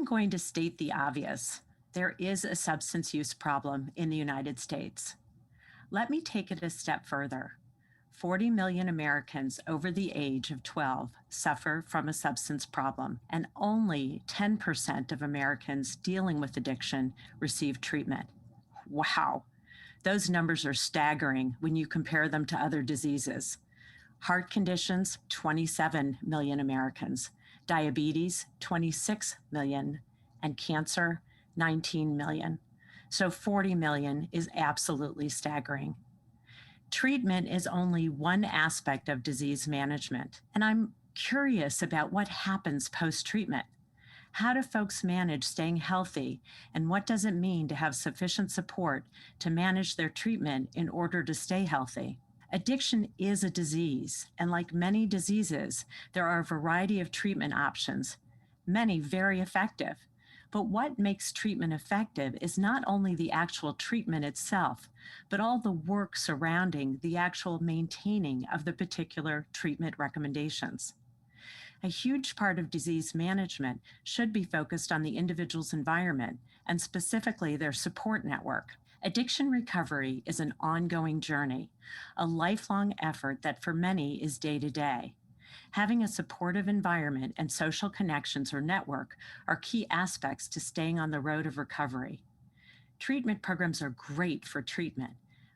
I'm going to state the obvious. There is a substance use problem in the United States. Let me take it a step further. 40 million Americans over the age of 12 suffer from a substance problem, and only 10% of Americans dealing with addiction receive treatment. Wow, those numbers are staggering when you compare them to other diseases. Heart conditions, 27 million Americans. Diabetes, 26 million. And cancer, 19 million. So 40 million is absolutely staggering. Treatment is only one aspect of disease management, and I'm curious about what happens post-treatment. How do folks manage staying healthy, and what does it mean to have sufficient support to manage their treatment in order to stay healthy? Addiction is a disease, and like many diseases, there are a variety of treatment options, many very effective. But what makes treatment effective is not only the actual treatment itself, but all the work surrounding the actual maintaining of the particular treatment recommendations. A huge part of disease management should be focused on the individual's environment and specifically their support network. Addiction recovery is an ongoing journey, a lifelong effort that for many is day to day. Having a supportive environment and social connections or network are key aspects to staying on the road of recovery. Treatment programs are great for treatment,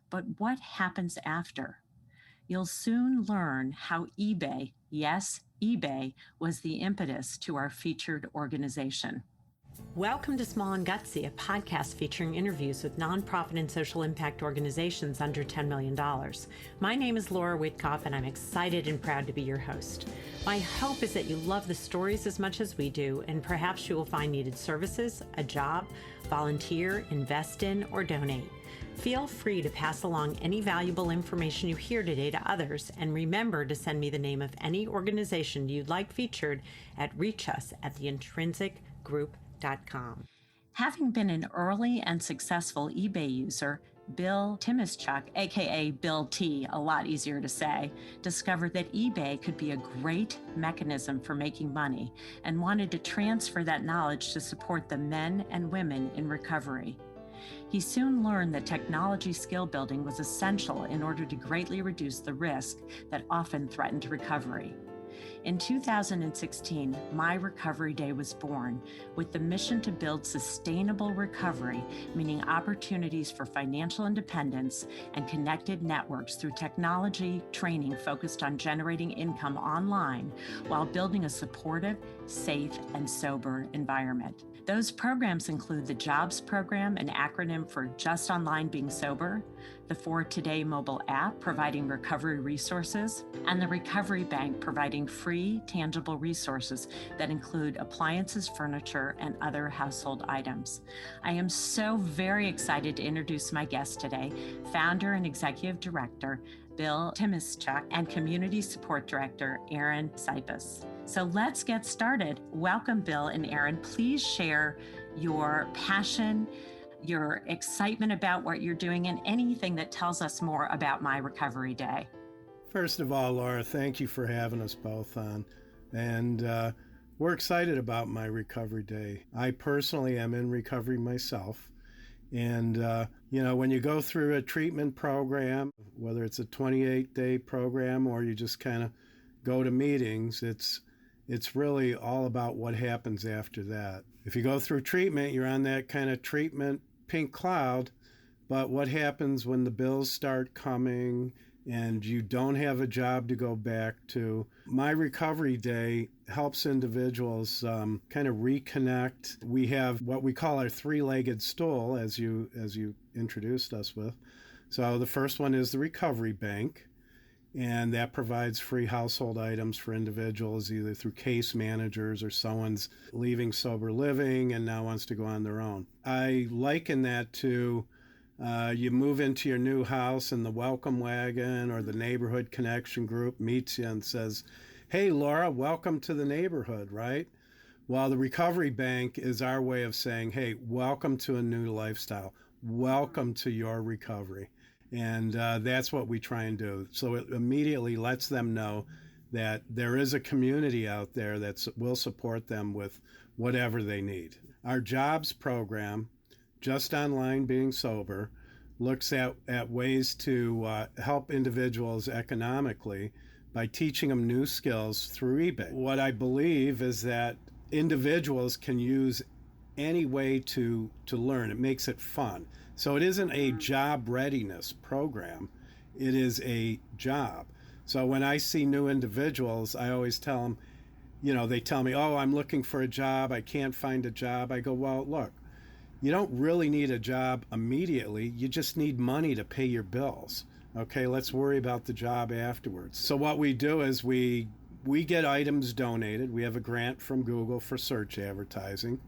but what happens after? You'll soon learn how eBay, yes, eBay, was the impetus to our featured organization. Welcome to Small and Gutsy, a podcast featuring interviews with nonprofit and social impact organizations under $10 million. My name is Laura Witkoff, and I'm excited and proud to be your host. My hope is that you love the stories as much as we do, and perhaps you will find needed services, a job, volunteer, invest in, or donate. Feel free to pass along any valuable information you hear today to others, and remember to send me the name of any organization you'd like featured at reachus@theintrinsicgroup.com. Having been an early and successful eBay user, Bill Tymoszczuk, aka Bill T, a lot easier to say, discovered that eBay could be a great mechanism for making money and wanted to transfer that knowledge to support the men and women in recovery. He soon learned that technology skill building was essential in order to greatly reduce the risk that often threatened recovery. In 2016, My Recovery Day was born with the mission to build sustainable recovery, meaning opportunities for financial independence and connected networks through technology training focused on generating income online while building a supportive, safe, and sober environment. Those programs include the JOBS program, an acronym for Just Online Being Sober, the For Today mobile app providing recovery resources, and the Recovery Bank providing free, tangible resources that include appliances, furniture, and other household items. I am so very excited to introduce my guest today, founder and executive director, Bill Tymoszczuk, and Community Support Director, Erin. So let's get started. Welcome, Bill and Erin. Please share your passion, your excitement about what you're doing, and anything that tells us more about My Recovery Day. First of all, Laura, thank you for having us both on. And we're excited about My Recovery Day. I personally am in recovery myself. And, when you go through a treatment program, whether it's a 28-day program or you just kind of go to meetings, it's really all about what happens after that. If you go through treatment, you're on that kind of treatment pink cloud, but what happens when the bills start coming and you don't have a job to go back to? My Recovery Day helps individuals kind of reconnect. We have what we call our three-legged stool, as you introduced us with. So the first one is the Recovery Bank, and that provides free household items for individuals either through case managers or someone's leaving sober living and now wants to go on their own. I liken that to you move into your new house and the welcome wagon or the neighborhood connection group meets you and says, "Hey, Laura, welcome to the neighborhood," right? Well, the Recovery Bank is our way of saying, "Hey, welcome to a new lifestyle. Welcome to your recovery." And that's what we try and do. So it immediately lets them know that there is a community out there that will support them with whatever they need. Our jobs program, Just Online Being Sober, looks at ways to help individuals economically by teaching them new skills through eBay. What I believe is that individuals can use any way to learn. It makes it fun. So it isn't a job readiness program. It is a job. So when I see new individuals, I always tell them, they tell me, oh, I'm looking for a job. I can't find a job. I go, well, look, you don't really need a job immediately. You just need money to pay your bills. Okay, let's worry about the job afterwards. So what we do is we get items donated. We have a grant from Google for search advertising.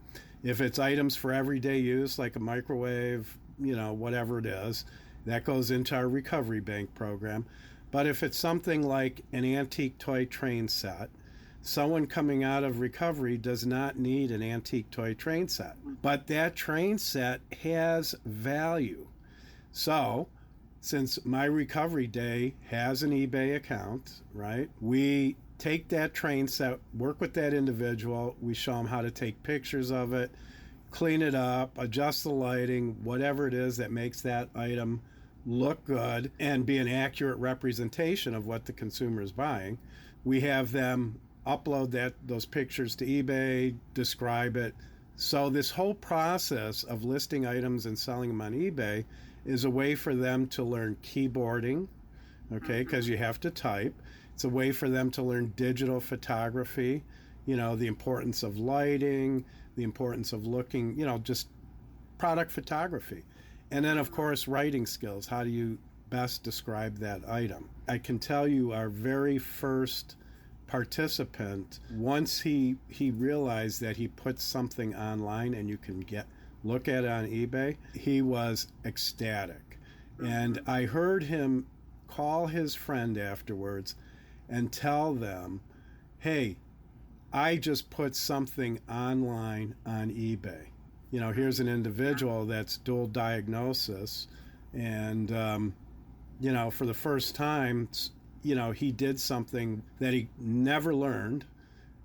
If it's items for everyday use, like a microwave, whatever it is, that goes into our recovery bank program. But if it's something like an antique toy train set, someone coming out of recovery does not need an antique toy train set. But that train set has value. So, since my recovery day has an eBay account, right, we take that train set, work with that individual, we show them how to take pictures of it, clean it up, adjust the lighting, whatever it is that makes that item look good and be an accurate representation of what the consumer is buying. We have them upload those pictures to eBay, describe it. So this whole process of listing items and selling them on eBay is a way for them to learn keyboarding, okay, because you have to type. It's a way for them to learn digital photography, the importance of lighting, the importance of looking, just product photography. And then, of course, writing skills. How do you best describe that item? I can tell you our very first participant, once he realized that he put something online and you can look at it on eBay, he was ecstatic. And I heard him call his friend afterwards and tell them, hey, I just put something online on eBay. Here's an individual that's dual diagnosis, and for the first time, he did something that he never learned,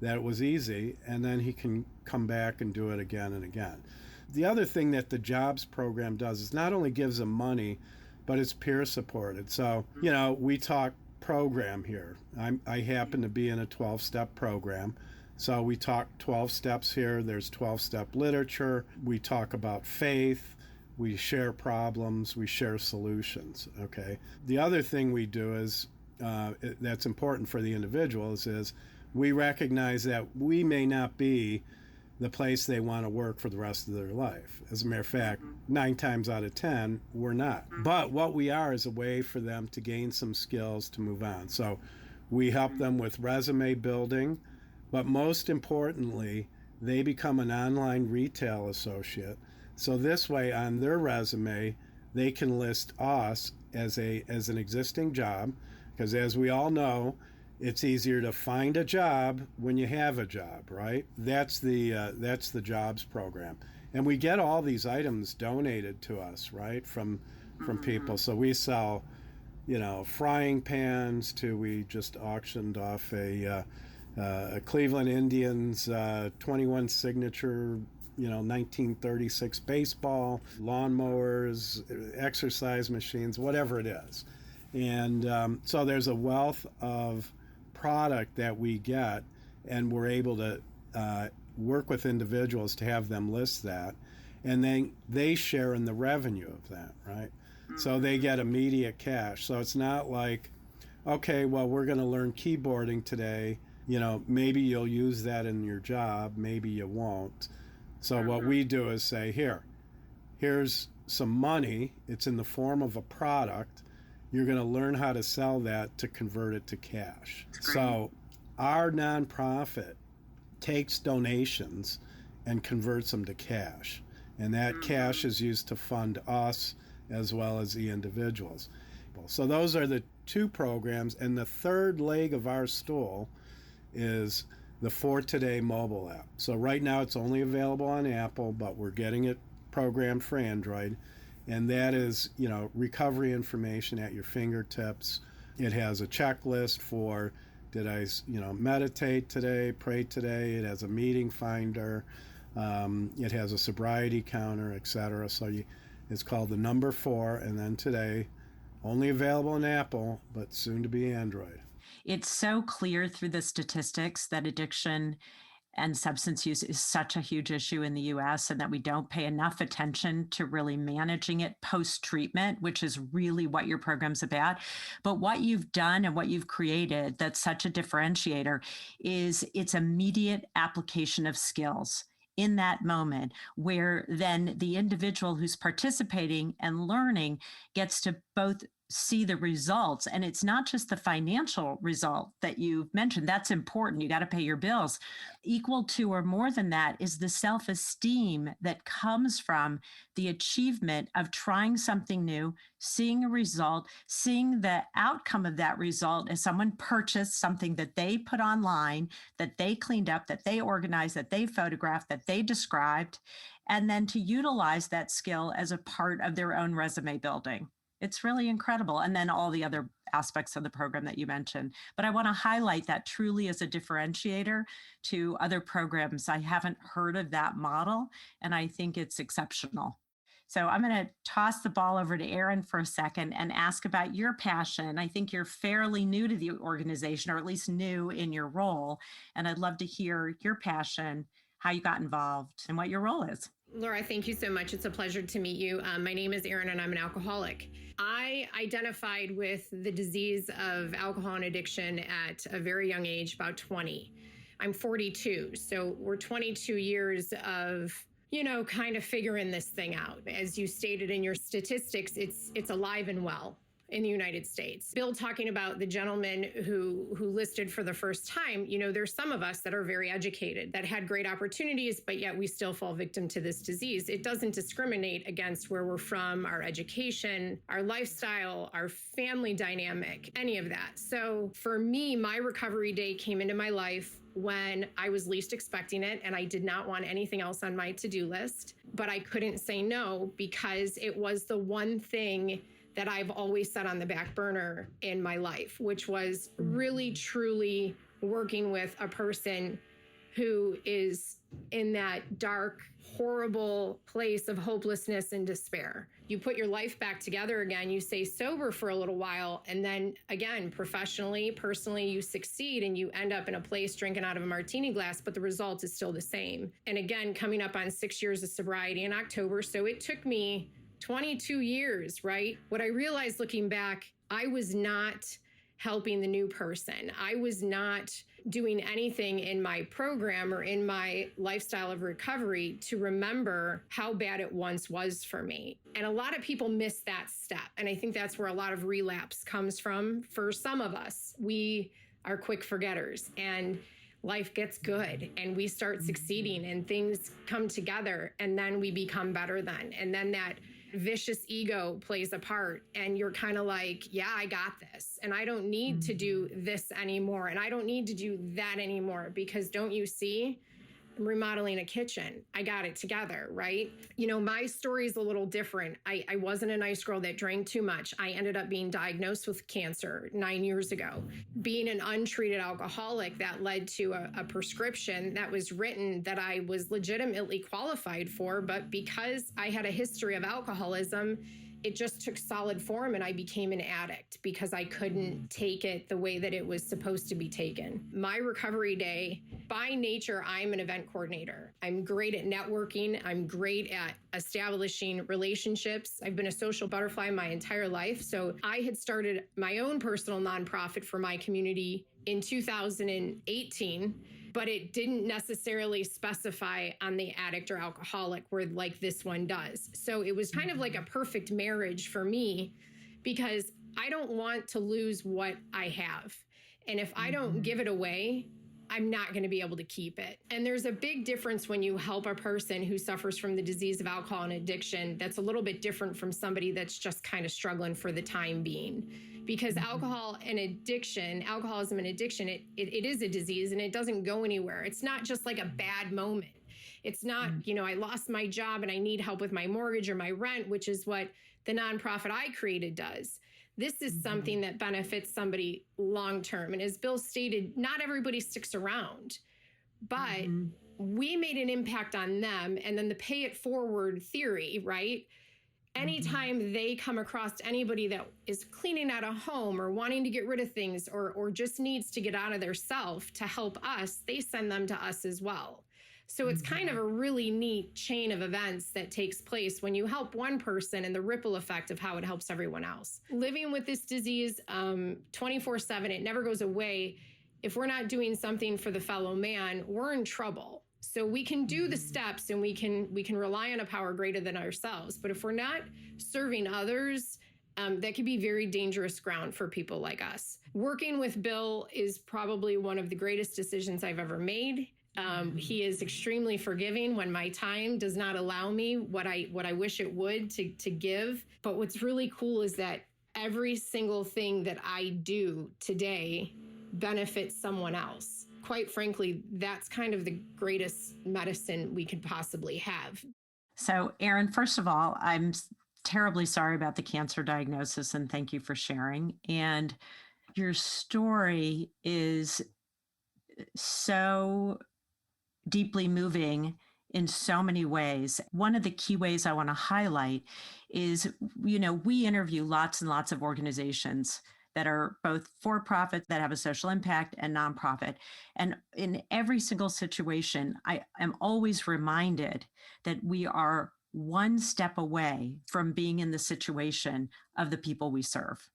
that it was easy, and then he can come back and do it again and again. The other thing that the jobs program does is not only gives them money, but it's peer supported. So, we talk program here. I happen to be in a 12-step program. So we talk 12 steps here. There's 12-step literature. We talk about faith. We share problems. We share solutions, okay? The other thing we do is, that's important for the individuals, is we recognize that we may not be the place they want to work for the rest of their life. As a matter of fact, 9 times out of 10, we're not. But what we are is a way for them to gain some skills to move on. So we help them with resume building, but most importantly, they become an online retail associate. So this way, on their resume, they can list us as an existing job, because as we all know, it's easier to find a job when you have a job, right? That's the jobs program, and we get all these items donated to us, right, from people. So we sell, frying pans to, we just auctioned off a Cleveland Indians 21 signature, 1936 baseball, lawnmowers, exercise machines, whatever it is. And so there's a wealth of product that we get, and we're able to work with individuals to have them list that, and then they share in the revenue of that, right? So they get immediate cash. So it's not like, okay, well, we're going to learn keyboarding today. Maybe you'll use that in your job, maybe you won't. So what we do is say, here's some money. It's in the form of a product. You're going to learn how to sell that to convert it to cash. So our nonprofit takes donations and converts them to cash. And that cash is used to fund us as well as the individuals. So those are the 2 programs. And the third leg of our stool is the For Today mobile app. So right now it's only available on Apple, but we're getting it programmed for Android. And that is, recovery information at your fingertips. It has a checklist for Did I, meditate today, pray today? It has a meeting finder. It has a sobriety counter, etc. So it's called the number 4. And then today, only available in Apple, but soon to be Android. It's so clear through the statistics that addiction and substance use is such a huge issue in the US, and that we don't pay enough attention to really managing it post-treatment, which is really what your program's about. But what you've done and what you've created that's such a differentiator is its immediate application of skills in that moment, where then the individual who's participating and learning gets to both see the results. And it's not just the financial result that you've mentioned. That's important. You got to pay your bills. Equal to or more than that is the self-esteem that comes from the achievement of trying something new, seeing a result, seeing the outcome of that result as someone purchased something that they put online, that they cleaned up, that they organized, that they photographed, that they described, and then to utilize that skill as a part of their own resume building. It's really incredible. And then all the other aspects of the program that you mentioned. But I want to highlight that truly as a differentiator to other programs. I haven't heard of that model, and I think it's exceptional. So I'm going to toss the ball over to Erin for a second and ask about your passion. I think you're fairly new to the organization, or at least new in your role. And I'd love to hear your passion, how you got involved, and what your role is. Laura, thank you so much. It's a pleasure to meet you. My name is Erin, and I'm an alcoholic. I identified with the disease of alcohol and addiction at a very young age, about 20. I'm 42, so we're 22 years of, kind of figuring this thing out. As you stated in your statistics, it's alive and well in the United States. Bill talking about the gentleman who listed for the first time, there's some of us that are very educated, that had great opportunities, but yet we still fall victim to this disease. It doesn't discriminate against where we're from, our education, our lifestyle, our family dynamic, any of that. So for me, my recovery day came into my life when I was least expecting it, and I did not want anything else on my to-do list, but I couldn't say no because it was the one thing that I've always set on the back burner in my life, which was really, truly working with a person who is in that dark, horrible place of hopelessness and despair. You put your life back together again, you stay sober for a little while, and then again, professionally, personally, you succeed and you end up in a place drinking out of a martini glass, but the result is still the same. And again, coming up on 6 years of sobriety in October, so it took me 22 years, right? What I realized looking back, I was not helping the new person. I was not doing anything in my program or in my lifestyle of recovery to remember how bad it once was for me. And a lot of people miss that step. And I think that's where a lot of relapse comes from. For some of us, we are quick forgetters, and life gets good and we start succeeding and things come together, and then we become better then. And then that vicious ego plays a part, and you're kind of like, yeah, I got this, and I don't need to do this anymore, and I don't need to do that anymore, because don't you see, I'm remodeling a kitchen. I got it together, right? My story is a little different. I wasn't a nice girl that drank too much. I ended up being diagnosed with cancer 9 years ago. Being an untreated alcoholic, that led to a prescription that was written that I was legitimately qualified for, but because I had a history of alcoholism, it just took solid form, and I became an addict because I couldn't take it the way that it was supposed to be taken. My recovery day, by nature, I'm an event coordinator. I'm great at networking. I'm great at establishing relationships. I've been a social butterfly my entire life. So I had started my own personal nonprofit for my community in 2018. But it didn't necessarily specify on the addict or alcoholic, where like this one does. So it was kind of like a perfect marriage for me, because I don't want to lose what I have. And if I don't give it away, I'm not going to be able to keep it. And there's a big difference when you help a person who suffers from the disease of alcohol and addiction. That's a little bit different from somebody that's just kind of struggling for the time being. Because alcoholism and addiction, it is a disease, and it doesn't go anywhere. It's not just like a bad moment. It's not, I lost my job and I need help with my mortgage or my rent, which is what the nonprofit I created does. This is something that benefits somebody long term. And as Bill stated, not everybody sticks around, but we made an impact on them. And then the pay it forward theory, right? Anytime they come across anybody that is cleaning out a home or wanting to get rid of things or just needs to get out of their self to help us, they send them to us as well. So it's kind of a really neat chain of events that takes place when you help one person and the ripple effect of how it helps everyone else. Living with this disease 24/7, it never goes away. If we're not doing something for the fellow man, we're in trouble. So we can do the steps and we can rely on a power greater than ourselves. But if we're not serving others, that could be very dangerous ground for people like us. Working with Bill is probably one of the greatest decisions I've ever made. He is extremely forgiving when my time does not allow me what I wish it would to give. But what's really cool is that every single thing that I do today benefits someone else. Quite frankly, that's kind of the greatest medicine we could possibly have. So, Erin, first of all, I'm terribly sorry about the cancer diagnosis, and thank you for sharing. And your story is so deeply moving in so many ways. One of the key ways I want to highlight is, we interview lots and lots of organizations that are both for-profit, that have a social impact, and nonprofit. And in every single situation, I am always reminded that we are one step away from being in the situation of the people we serve.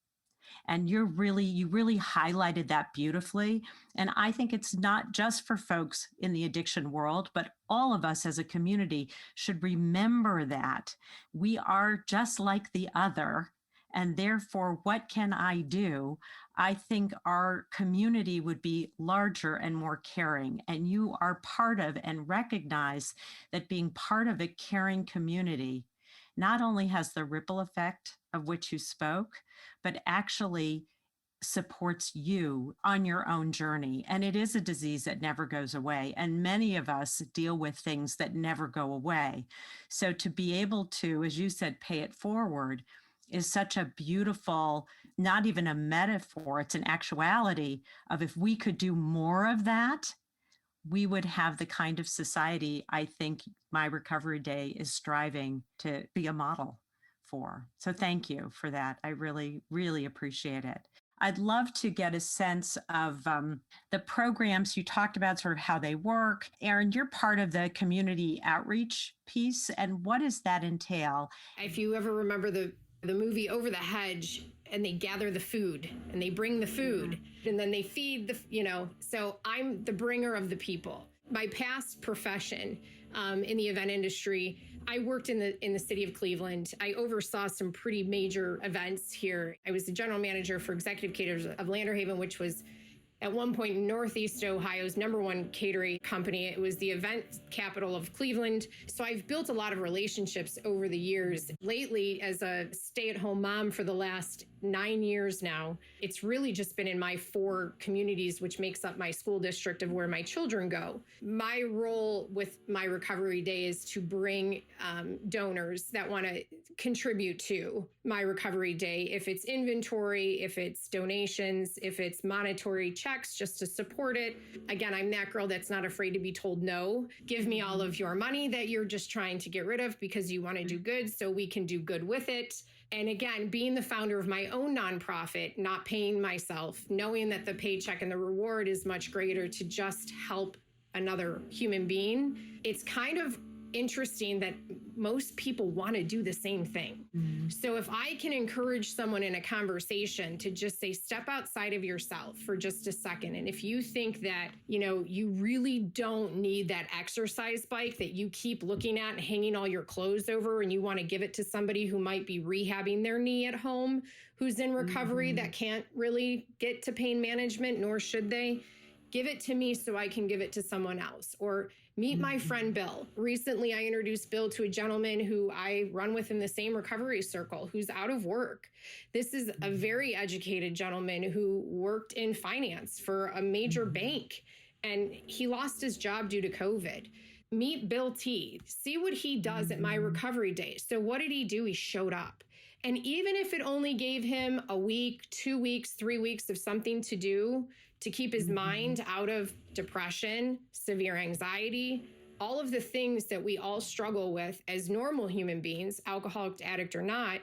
And you really highlighted that beautifully. And I think it's not just for folks in the addiction world, but all of us as a community should remember that we are just like the other. And therefore, what can I do? I think our community would be larger and more caring. And you are part of and recognize that being part of a caring community not only has the ripple effect of which you spoke, but actually supports you on your own journey. And it is a disease that never goes away. And many of us deal with things that never go away. So to be able to, as you said, pay it forward is such a beautiful, not even a metaphor, it's an actuality of if we could do more of that, we would have the kind of society I think My Recovery Day is striving to be a model for. So thank you for that. I really, really appreciate it. I'd love to get a sense of the programs you talked about, sort of how they work. Erin, you're part of the community outreach piece. And what does that entail? If you ever remember the movie Over the Hedge, and they gather the food and they bring the food and then they feed so I'm the bringer of the people. My past profession in the event industry, I worked in the city of Cleveland. I oversaw some pretty major events here. I was the general manager for executive caterers of Lander Haven, which was at one point Northeast Ohio's #1 catering company. It was the event capital of Cleveland. So I've built a lot of relationships over the years. Lately, as a stay-at-home mom for the last 9 years now, it's really just been in my 4 communities, which makes up my school district of where my children go. My role with My Recovery Day is to bring donors that want to contribute to My Recovery Day. If it's inventory, if it's donations, if it's monetary checks just to support it. Again, I'm that girl that's not afraid to be told no. Give me all of your money that you're just trying to get rid of because you want to do good so we can do good with it. And again, being the founder of my own nonprofit, not paying myself, knowing that the paycheck and the reward is much greater to just help another human being. It's kind of interesting that most people want to do the same thing. So if I can encourage someone in a conversation to just say, step outside of yourself for just a second. And if you think that, you really don't need that exercise bike that you keep looking at and hanging all your clothes over, and you want to give it to somebody who might be rehabbing their knee at home, who's in recovery that can't really get to pain management, nor should they, give it to me so I can give it to someone else. Or meet my friend Bill. Recently, I introduced Bill to a gentleman who I run with in the same recovery circle, who's out of work. This is a very educated gentleman who worked in finance for a major bank, and he lost his job due to COVID. Meet Bill T. See what he does at My Recovery Day. So what did he do? He showed up. And even if it only gave him a week, 2 weeks, 3 weeks of something to do to keep his mind out of depression, severe anxiety, all of the things that we all struggle with as normal human beings, alcoholic addict or not,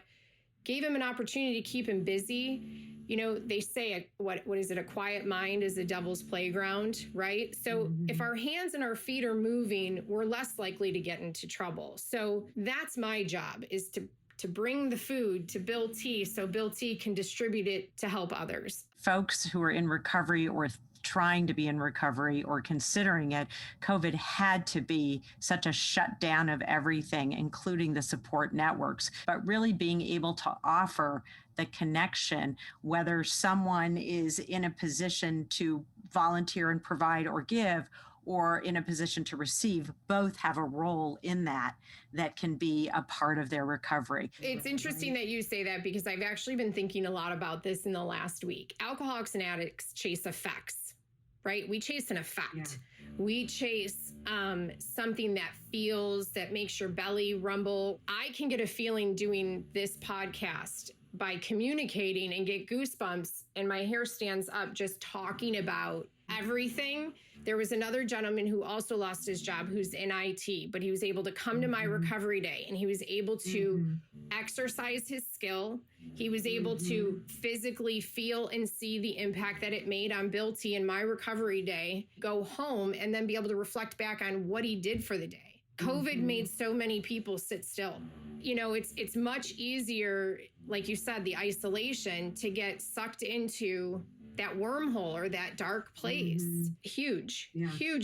gave him an opportunity to keep him busy. You know, they say, what is it? A quiet mind is the devil's playground, right? So if our hands and our feet are moving, we're less likely to get into trouble. So that's my job, is to bring the food to Bill T so Bill T can distribute it to help others. Folks who are in recovery or trying to be in recovery or considering it, COVID had to be such a shutdown of everything, including the support networks, but really being able to offer the connection, whether someone is in a position to volunteer and provide or give, or in a position to receive, both have a role in that can be a part of their recovery. It's interesting that you say that, because I've actually been thinking a lot about this in the last week. Alcoholics and addicts chase effects, right? We chase an effect. Yeah. We chase something that feels, that makes your belly rumble. I can get a feeling doing this podcast by communicating and get goosebumps, and my hair stands up just talking about everything. There was another gentleman who also lost his job who's in IT, but he was able to come to my recovery day, and he was able to exercise his skill. He was able to physically feel and see the impact that it made on Bill T in my recovery day, go home, and then be able to reflect back on what he did for the day. COVID made so many people sit still. You know, it's much easier, like you said, the isolation, to get sucked into that wormhole or that dark place. Huge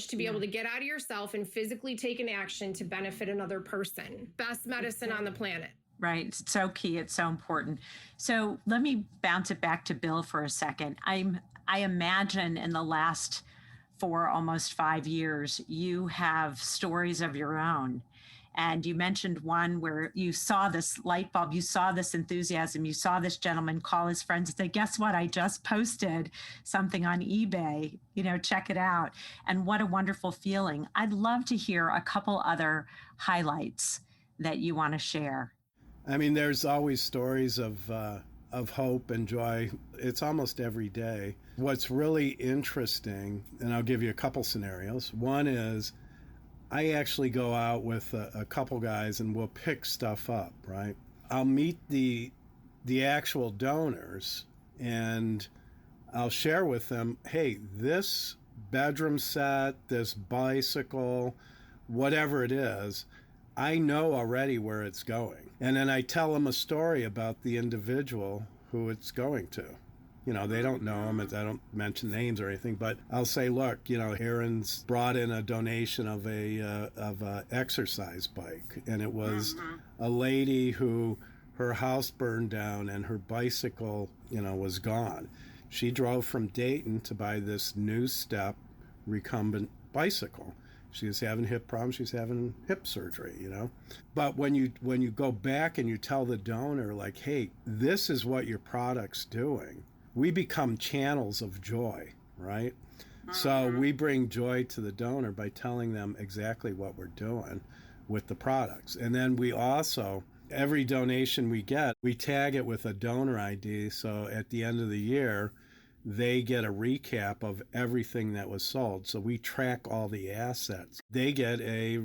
to be able to get out of yourself and physically take an action to benefit another person. Best medicine on the planet. Right. It's so key. It's so important. So let me bounce it back to Bill for a second. I imagine in the last almost 5 years, you have stories of your own. And you mentioned one where you saw this light bulb, you saw this enthusiasm, you saw this gentleman call his friends and say, guess what? I just posted something on eBay, check it out. And what a wonderful feeling. I'd love to hear a couple other highlights that you want to share. I mean, there's always stories of hope and joy. It's almost every day. What's really interesting, and I'll give you a couple scenarios. One is, I actually go out with a couple guys and we'll pick stuff up, right? I'll meet the actual donors and I'll share with them, hey, this bedroom set, this bicycle, whatever it is, I know already where it's going. And then I tell them a story about the individual who it's going to. They don't know them. I don't mention names or anything, but I'll say, look, Erin's brought in a donation of a exercise bike, and it was a lady who her house burned down and her bicycle, was gone. She drove from Dayton to buy this new step recumbent bicycle. She was having hip problems. She's having hip surgery, But when you go back and you tell the donor, like, hey, this is what your product's doing, we become channels of joy, right? So we bring joy to the donor by telling them exactly what we're doing with the products. And then we also, every donation we get, we tag it with a donor ID. So at the end of the year, they get a recap of everything that was sold. So we track all the assets. They get a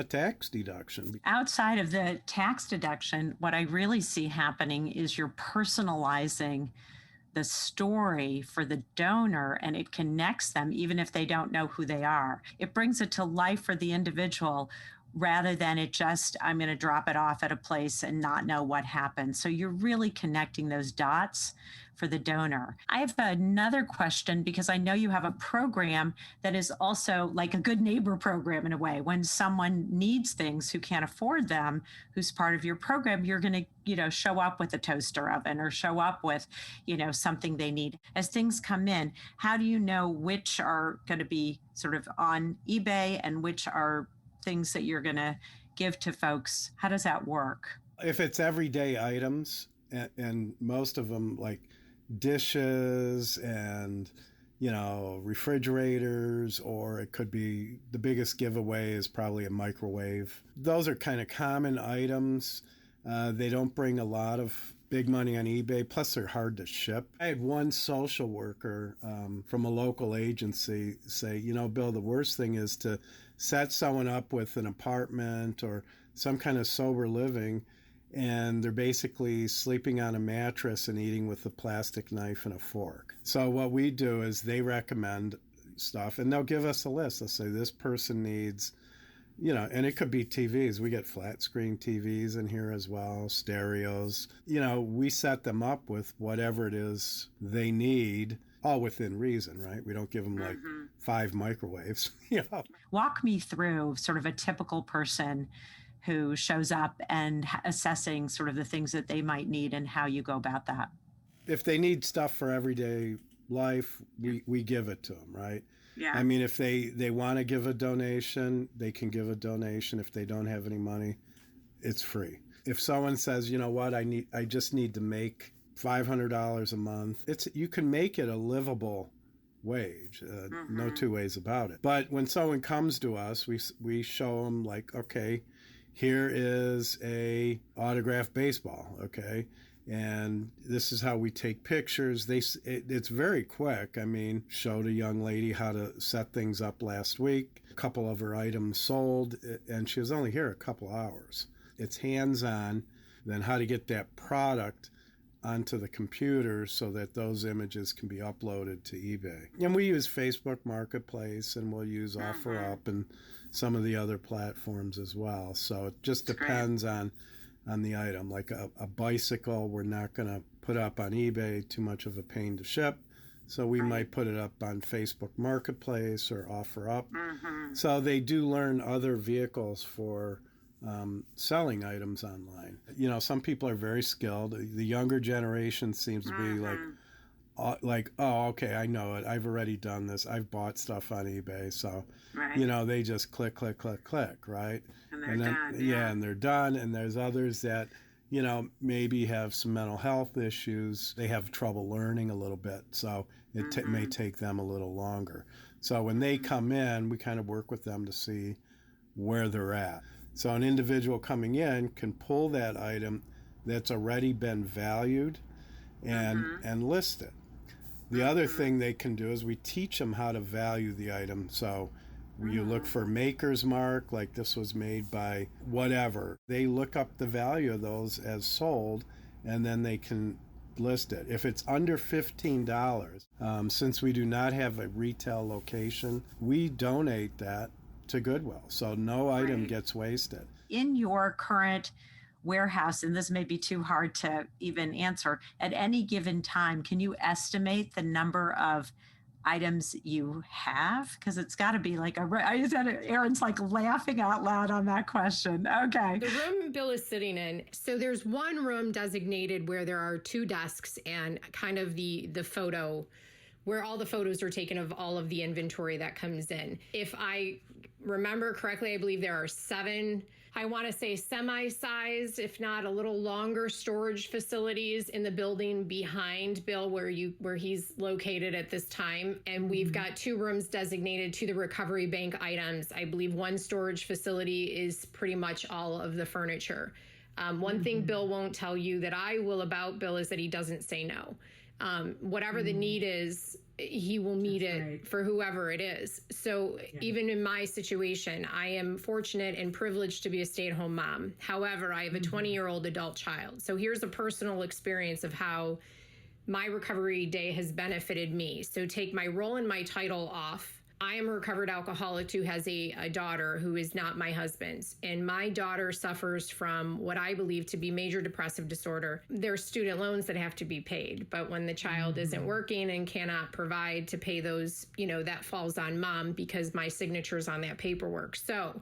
tax deduction. Outside of the tax deduction, what I really see happening is you're personalizing the story for the donor, and it connects them even if they don't know who they are. It brings it to life for the individual rather than it just, I'm going to drop it off at a place and not know what happened. So you're really connecting those dots for the donor. I have another question, because I know you have a program that is also like a good neighbor program in a way. When someone needs things who can't afford them, who's part of your program, you're going to, show up with a toaster oven or show up with, something they need. As things come in, how do you know which are going to be sort of on eBay and which are things that you're going to give to folks? How does that work? If it's everyday items, and most of them like dishes and refrigerators, or it could be, the biggest giveaway is probably a microwave. Those are kind of common items. They don't bring a lot of big money on eBay, plus they're hard to ship. I had one social worker from a local agency say, Bill, the worst thing is to set someone up with an apartment or some kind of sober living, and they're basically sleeping on a mattress and eating with a plastic knife and a fork. So what we do is they recommend stuff, and they'll give us a list. They'll say this person needs, and it could be TVs. We get flat screen TVs in here as well, stereos. We set them up with whatever it is they need, all within reason, right? We don't give them like 5 microwaves. Walk me through sort of a typical person who shows up and assessing sort of the things that they might need and how you go about that. If they need stuff for everyday life, we give it to them, right? Yeah. I mean, if they want to give a donation, they can give a donation. If they don't have any money, it's free. If someone says, you know what, I just need to make $500 a month, you can make it a livable wage. No two ways about it. But when someone comes to us, we show them like, okay, here is a autographed baseball, okay? And this is how we take pictures. It's very quick. I mean, showed a young lady how to set things up last week. A couple of her items sold, and she was only here a couple hours. It's hands-on, then how to get that product onto the computer so that those images can be uploaded to eBay. And we use Facebook Marketplace, and we'll use OfferUp and some of the other platforms as well. So it just depends on the item. Like a bicycle, we're not going to put up on eBay, too much of a pain to ship. So we might put it up on Facebook Marketplace or OfferUp. So they do learn other vehicles for selling items online. Some people are very skilled. The younger generation seems to be like, oh, okay, I know it. I've already done this. I've bought stuff on eBay. So, they just click, click, click, click, right? And they're done. Yeah, and they're done. And there's others that, maybe have some mental health issues. They have trouble learning a little bit. So it may take them a little longer. So when they come in, we kind of work with them to see where they're at. So an individual coming in can pull that item that's already been valued and list it. The other thing they can do is we teach them how to value the item. So you look for maker's mark, like this was made by whatever. They look up the value of those as sold, and then they can list it. If it's under $15, since we do not have a retail location, we donate that to Goodwill. So no item gets wasted. In your current warehouse, and this may be too hard to even answer, at any given time, can you estimate the number of items you have? Because it's got to be like Erin's like laughing out loud on that question. Okay. The room Bill is sitting in. So there's one room designated where there are 2 desks and kind of the photo where all the photos are taken of all of the inventory that comes in. If I remember correctly, I believe there are 7, I want to say semi-sized, if not a little longer, storage facilities in the building behind Bill where he's located at this time. And we've got 2 rooms designated to the recovery bank items. I believe one storage facility is pretty much all of the furniture. One thing Bill won't tell you that I will about Bill is that he doesn't say no. Whatever the need is, he will meet it for whoever it is. So even in my situation, I am fortunate and privileged to be a stay-at-home mom. However, I have a 20-year-old adult child. So here's a personal experience of how my recovery day has benefited me. So take my role and my title off. I am a recovered alcoholic who has a daughter who is not my husband's. And my daughter suffers from what I believe to be major depressive disorder. There are student loans that have to be paid. But when the child isn't working and cannot provide to pay those, that falls on mom because my signature's on that paperwork. So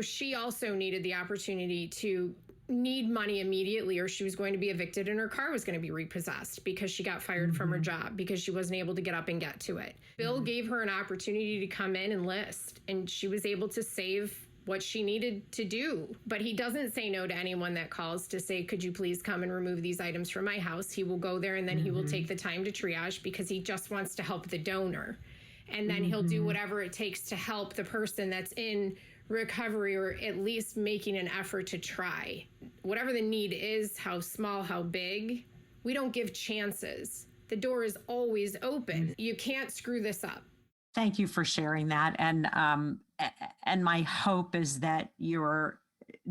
she also needed the opportunity to need money immediately, or she was going to be evicted and her car was going to be repossessed because she got fired from her job because she wasn't able to get up and get to it. Bill gave her an opportunity to come in and list, and she was able to save what she needed to do. But he doesn't say no to anyone that calls to say, could you please come and remove these items from my house? He will go there and then he will take the time to triage because he just wants to help the donor. And then he'll do whatever it takes to help the person that's in recovery, or at least making an effort to try. Whatever the need is, how small, how big, we don't give chances. The door is always open. You can't screw this up. Thank you for sharing that. And my hope is that your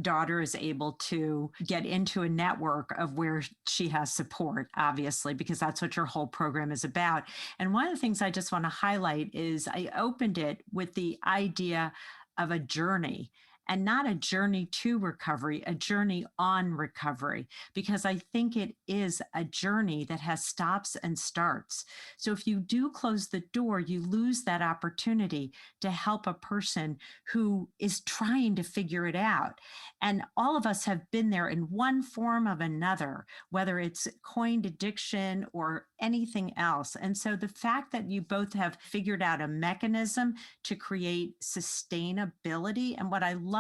daughter is able to get into a network of where she has support, obviously, because that's what your whole program is about. And one of the things I just want to highlight is I opened it with the idea of a journey, and not a journey to recovery, a journey on recovery, because I think it is a journey that has stops and starts. So if you do close the door, you lose that opportunity to help a person who is trying to figure it out. And all of us have been there in one form of another, whether it's coined addiction or anything else. And so the fact that you both have figured out a mechanism to create sustainability, and what I loved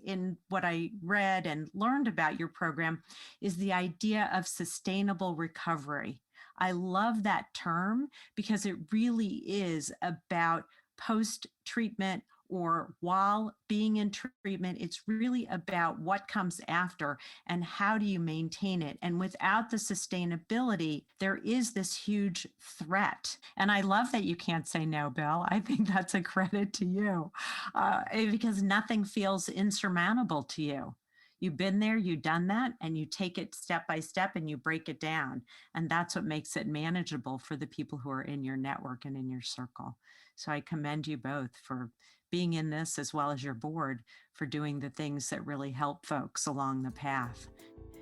in what I read and learned about your program is the idea of sustainable recovery. I love that term because it really is about post-treatment or while being in treatment. It's really about what comes after and how do you maintain it. And without the sustainability, there is this huge threat. And I love that you can't say no, Bill. I think that's a credit to you because nothing feels insurmountable to you. You've been there, you've done that, and you take it step by step and you break it down. And that's what makes it manageable for the people who are in your network and in your circle. So I commend you both for being in this, as well as your board for doing the things that really help folks along the path.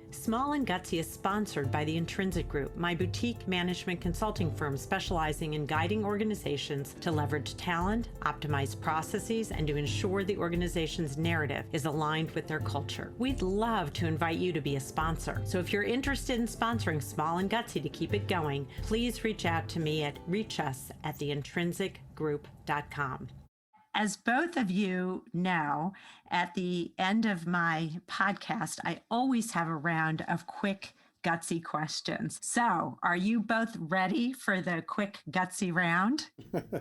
Small and Gutsy is sponsored by the Intrinsic Group, my boutique management consulting firm specializing in guiding organizations to leverage talent, optimize processes, and to ensure the organization's narrative is aligned with their culture. We'd love to invite you to be a sponsor. So if you're interested in sponsoring Small and Gutsy to keep it going, please reach out to me at reachus@theintrinsicgroup.com. As both of you know, at the end of my podcast, I always have a round of quick, gutsy questions. So, are you both ready for the quick, gutsy round?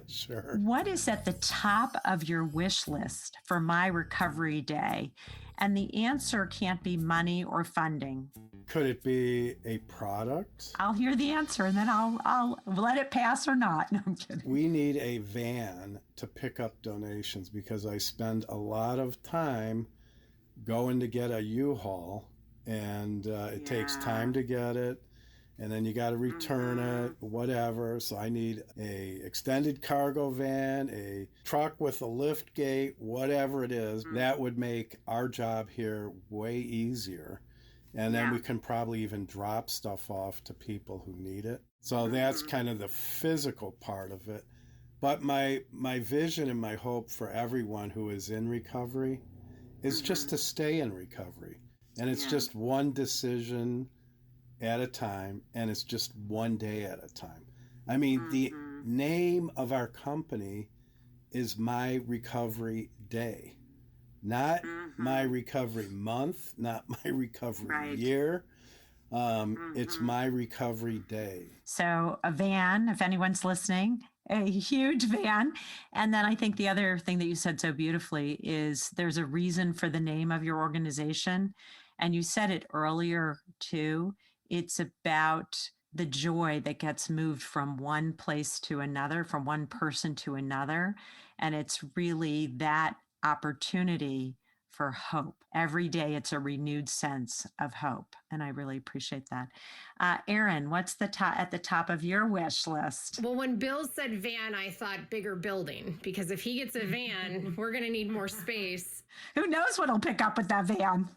Sure. What is at the top of your wish list for my recovery day? And the answer can't be money or funding. Could it be a product? I'll hear the answer and then I'll let it pass or not. No, I'm kidding. We need a van to pick up donations because I spend a lot of time going to get a U-Haul, and it takes time to get it, and then you got to return it, whatever. So I need a extended cargo van, a truck with a lift gate, whatever it is. That would make our job here way easier. And then we can probably even drop stuff off to people who need it. So that's kind of the physical part of it. But my vision and my hope for everyone who is in recovery is just to stay in recovery. And it's just one decision at a time, and it's just one day at a time. I mean, the name of our company is My Recovery Day. Not my recovery month, not my recovery year. It's my recovery day. So a van, if anyone's listening, a huge van. And then I think the other thing that you said so beautifully is there's a reason for the name of your organization. And you said it earlier too. It's about the joy that gets moved from one place to another, from one person to another. And it's really that opportunity for hope. Every day it's a renewed sense of hope. And I really appreciate that. Erin, what's at the top of your wish list? Well, when Bill said van, I thought bigger building, because if he gets a van, we're going to need more space. Who knows what he'll pick up with that van,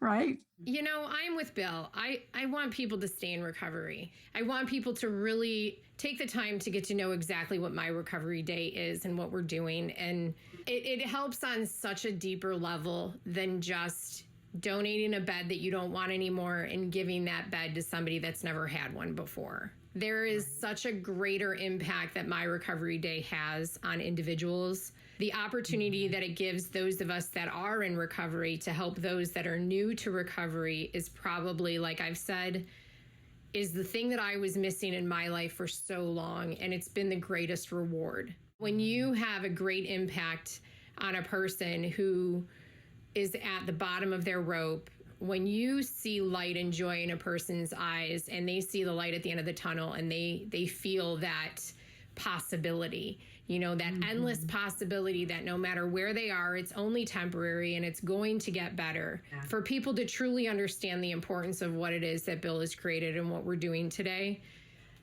right? You know, I'm with Bill. I want people to stay in recovery. I want people to really take the time to get to know exactly what My Recovery Day is and what we're doing. And it helps on such a deeper level than just donating a bed that you don't want anymore and giving that bed to somebody that's never had one before. There is such a greater impact that My Recovery Day has on individuals. The opportunity that it gives those of us that are in recovery to help those that are new to recovery is probably, like I've said, is the thing that I was missing in my life for so long. And it's been the greatest reward. When you have a great impact on a person who is at the bottom of their rope. When you see light and joy in a person's eyes and they see the light at the end of the tunnel and they feel that possibility, that endless possibility that no matter where they are, it's only temporary and it's going to get better. Yeah. For people to truly understand the importance of what it is that Bill has created and what we're doing today,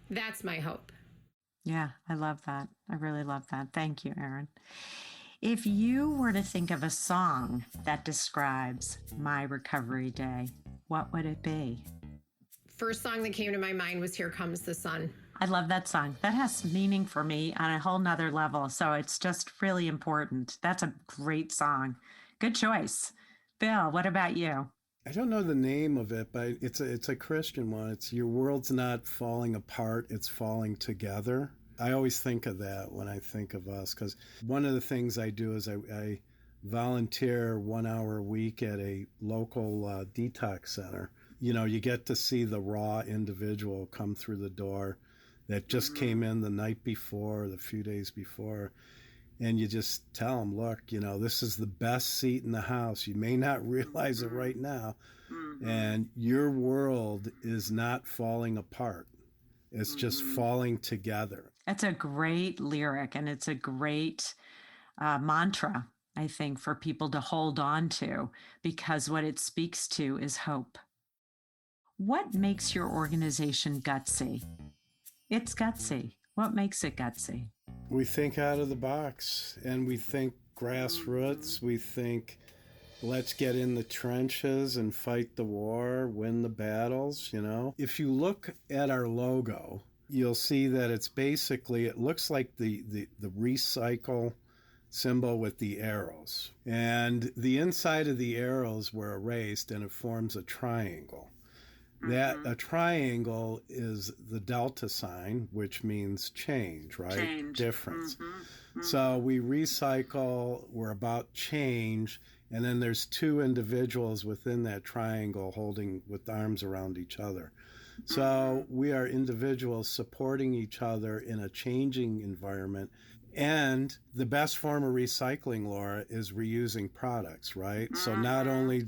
that's my hope. Yeah, I love that. I really love that. Thank you, Erin. If you were to think of a song that describes my recovery day, what would it be? First song that came to my mind was Here Comes the Sun. I love that song. That has meaning for me on a whole nother level. So it's just really important. That's a great song. Good choice. Bill, what about you? I don't know the name of it, but it's a Christian one. It's Your World's Not Falling Apart, It's Falling Together. I always think of that when I think of us, because one of the things I do is I volunteer 1 hour a week at a local detox center. You get to see the raw individual come through the door that just came in the night before, the few days before, and you just tell them, look, this is the best seat in the house. You may not realize it right now, and your world is not falling apart. It's just falling together. It's a great lyric, and it's a great mantra, I think, for people to hold on to, because what it speaks to is hope. What makes your organization gutsy? It's gutsy. What makes it gutsy? We think out of the box, and we think grassroots. We think, let's get in the trenches and fight the war, win the battles, If you look at our logo, you'll see that it looks like the recycle symbol with the arrows. And the inside of the arrows were erased, and it forms a triangle. That a triangle is the delta sign, which means change, right? Change. Difference. So we recycle, we're about change, and then there's two individuals within that triangle holding with arms around each other. So we are individuals supporting each other in a changing environment. And the best form of recycling, Laura, is reusing products, right? So not only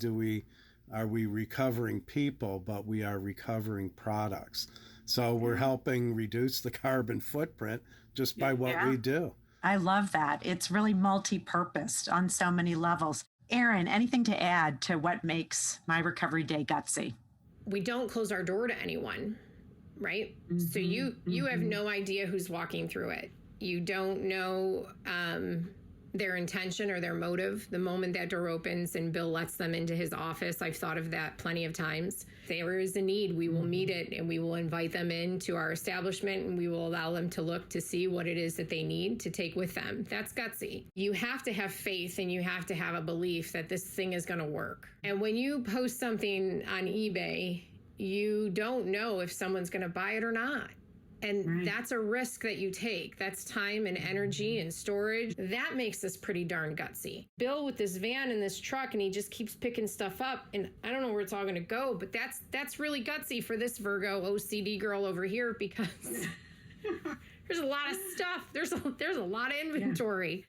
are we recovering people, but we are recovering products. So we're helping reduce the carbon footprint just by what we do. I love that. It's really multi-purposed on so many levels. Erin, anything to add to what makes my recovery day gutsy? We don't close our door to anyone, right? So you have no idea who's walking through it. You don't know their intention or their motive. The moment that door opens and Bill lets them into his office, I've thought of that plenty of times. If there is a need, we will meet it, and we will invite them into our establishment, and we will allow them to look to see what it is that they need to take with them. That's gutsy. You have to have faith, and you have to have a belief that this thing is going to work. And when you post something on eBay, you don't know if someone's going to buy it or not. And that's a risk that you take. That's time and energy and storage. That makes this pretty darn gutsy. Bill with this van and this truck, and he just keeps picking stuff up. And I don't know where it's all going to go, but that's really gutsy for this Virgo OCD girl over here, because there's a lot of stuff. There's a lot of inventory.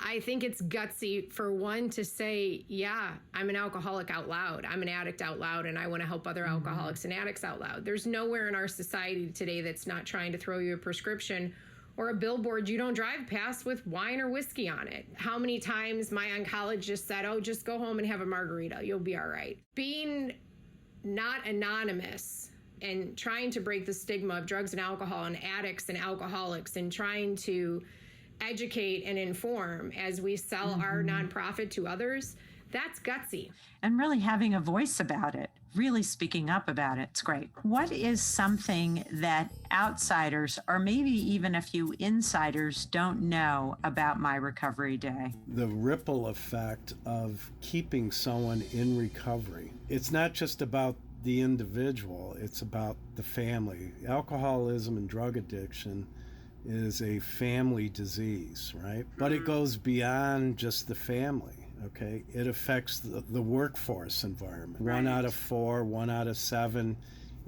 I think it's gutsy for one to say, yeah, I'm an alcoholic out loud. I'm an addict out loud, and I want to help other alcoholics and addicts out loud. There's nowhere in our society today that's not trying to throw you a prescription or a billboard you don't drive past with wine or whiskey on it. How many times my oncologist said, oh, just go home and have a margarita. You'll be all right. Being not anonymous and trying to break the stigma of drugs and alcohol and addicts and alcoholics, and trying to educate and inform as we sell our nonprofit to others, that's gutsy. And really having a voice about it, really speaking up about it, it's great. What is something that outsiders, or maybe even a few insiders, don't know about my recovery day? The ripple effect of keeping someone in recovery. It's not just about the individual, it's about the family. Alcoholism and drug addiction is a family disease, right? But it goes beyond just the family, okay? It affects the workforce environment. Right. 1 out of 4, 1 out of 7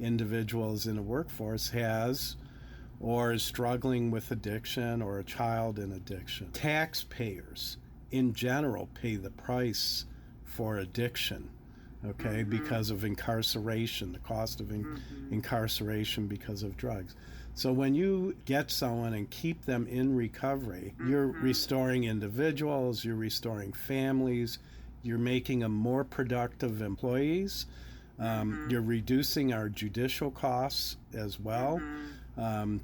individuals in a workforce has or is struggling with addiction, or a child in addiction. Taxpayers in general pay the price for addiction, okay, because of incarceration, the cost of incarceration because of drugs. So when you get someone and keep them in recovery, you're restoring individuals, you're restoring families, you're making them more productive employees, you're reducing our judicial costs as well,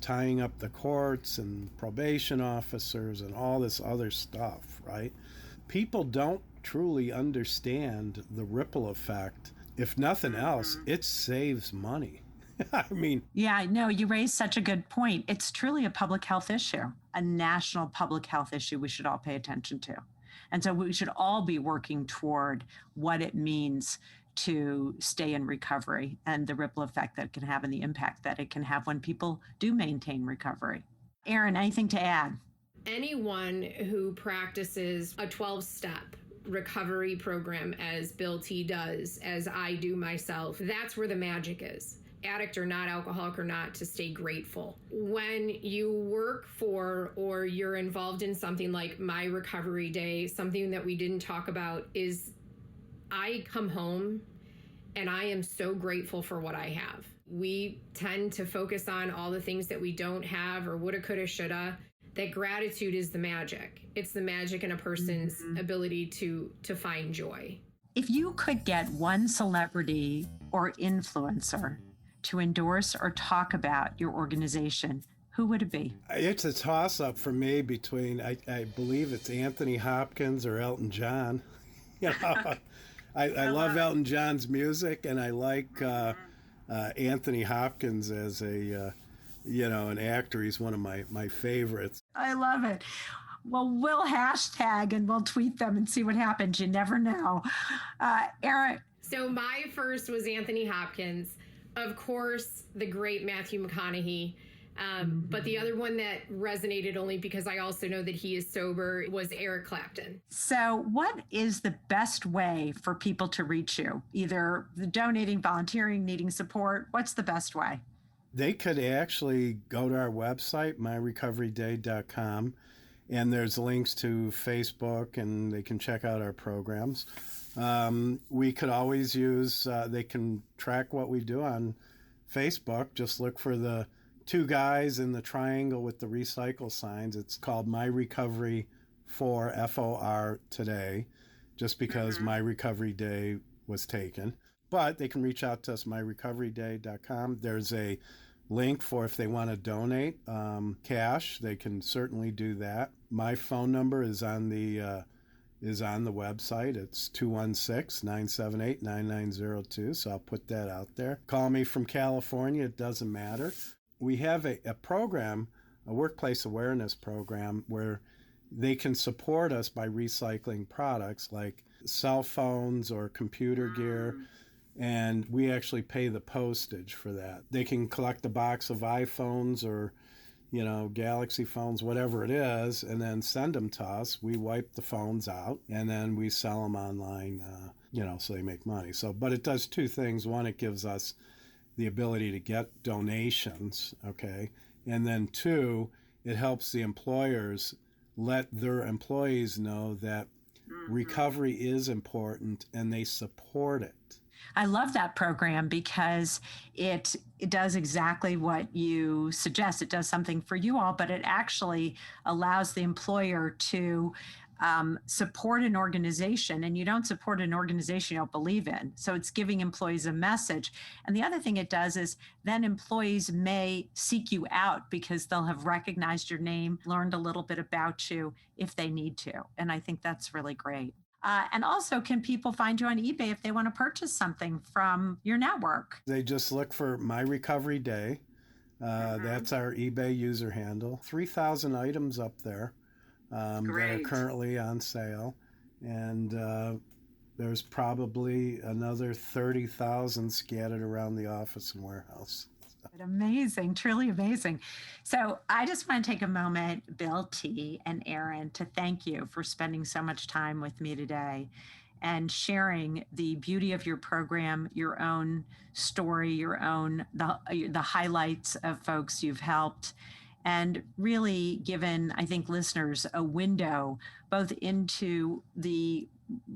tying up the courts and probation officers and all this other stuff, right? People don't truly understand the ripple effect. If nothing else, it saves money. I mean, yeah, no, you raised such a good point. It's truly a public health issue, a national public health issue we should all pay attention to. And so we should all be working toward what it means to stay in recovery and the ripple effect that it can have and the impact that it can have when people do maintain recovery. Erin, anything to add? Anyone who practices a 12-step recovery program, as Bill T does, as I do myself, that's where the magic is. Addict or not, alcoholic or not, to stay grateful. When you work for or you're involved in something like My Recovery Day, something that we didn't talk about is I come home and I am so grateful for what I have. We tend to focus on all the things that we don't have or woulda, coulda, shoulda. That gratitude is the magic. It's the magic in a person's ability to find joy. If you could get one celebrity or influencer to endorse or talk about your organization, who would it be? It's a toss-up for me between, I believe it's Anthony Hopkins or Elton John. You know, I love Elton John's music, and I like Anthony Hopkins as a, an actor. He's one of my favorites. I love it. Well, we'll hashtag and we'll tweet them and see what happens. You never know. Erin. So my first was Anthony Hopkins. Of course, the great Matthew McConaughey. But the other one that resonated, only because I also know that he is sober, was Eric Clapton. So what is the best way for people to reach you? Either donating, volunteering, needing support? What's the best way? They could actually go to our website, myrecoveryday.com, and there's links to Facebook, and they can check out our programs. We could always use, they can track what we do on Facebook. Just look for the two guys in the triangle with the recycle signs. It's called My Recovery for FOR today, just because My Recovery Day was taken. But they can reach out to us, myrecoveryday.com. There's a link for if they want to donate cash, they can certainly do that. My phone number is on the website. It's 216-978-9902. So I'll put that out there. Call me from California. It doesn't matter. We have a program, a workplace awareness program, where they can support us by recycling products like cell phones or computer gear. And we actually pay the postage for that. They can collect a box of iPhones or, Galaxy phones, whatever it is, and then send them to us. We wipe the phones out, and then we sell them online, so they make money. But it does two things. One, it gives us the ability to get donations, okay? And then two, it helps the employers let their employees know that recovery is important and they support it. I love that program because it does exactly what you suggest. It does something for you all, but it actually allows the employer to support an organization, and you don't support an organization you don't believe in. So it's giving employees a message. And the other thing it does is then employees may seek you out because they'll have recognized your name, learned a little bit about you if they need to. And I think that's really great. And also, can people find you on eBay if they want to purchase something from your network? They just look for My Recovery Day. That's our eBay user handle. 3,000 items up there that are currently on sale. And there's probably another 30,000 scattered around the office and warehouse. Amazing, truly amazing. So I just want to take a moment, Bill T. and Erin, to thank you for spending so much time with me today and sharing the beauty of your program, your own story, the highlights of folks you've helped, and really given, I think, listeners a window both into the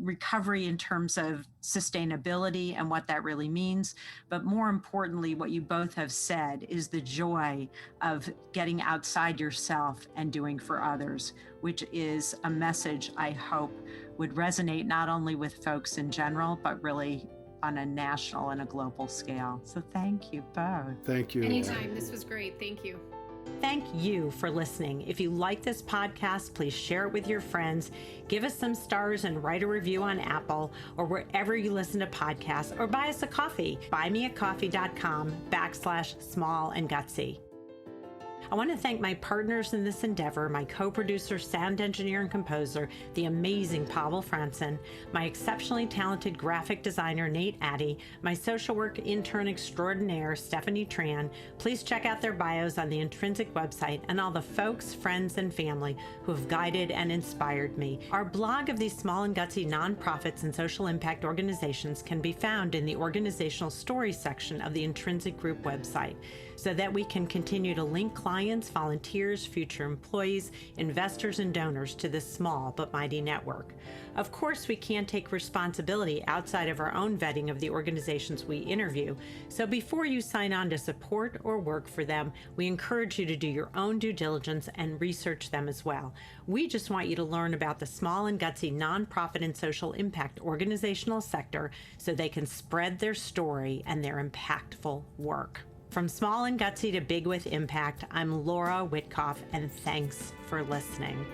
recovery in terms of sustainability and what that really means. But more importantly, what you both have said is the joy of getting outside yourself and doing for others, which is a message I hope would resonate not only with folks in general, but really on a national and a global scale. So thank you both. Thank you. Anytime. This was great. Thank you. Thank you for listening. If you like this podcast, please share it with your friends, give us some stars and write a review on Apple or wherever you listen to podcasts, or buy us a coffee. buymeacoffee.com/small and gutsy. I want to thank my partners in this endeavor, my co-producer, sound engineer, and composer, the amazing Pavel Franson, my exceptionally talented graphic designer, Nate Addy, my social work intern extraordinaire, Stephanie Tran. Please check out their bios on the Intrinsic website, and all the folks, friends, and family who have guided and inspired me. Our blog of these small and gutsy nonprofits and social impact organizations can be found in the organizational stories section of the Intrinsic Group website, so that we can continue to link clients, volunteers, future employees, investors, and donors to this small but mighty network. Of course, we can't take responsibility outside of our own vetting of the organizations we interview, so before you sign on to support or work for them, we encourage you to do your own due diligence and research them as well. We just want you to learn about the small and gutsy nonprofit and social impact organizational sector so they can spread their story and their impactful work. From small and gutsy to big with impact, I'm Laura Witkoff, and thanks for listening.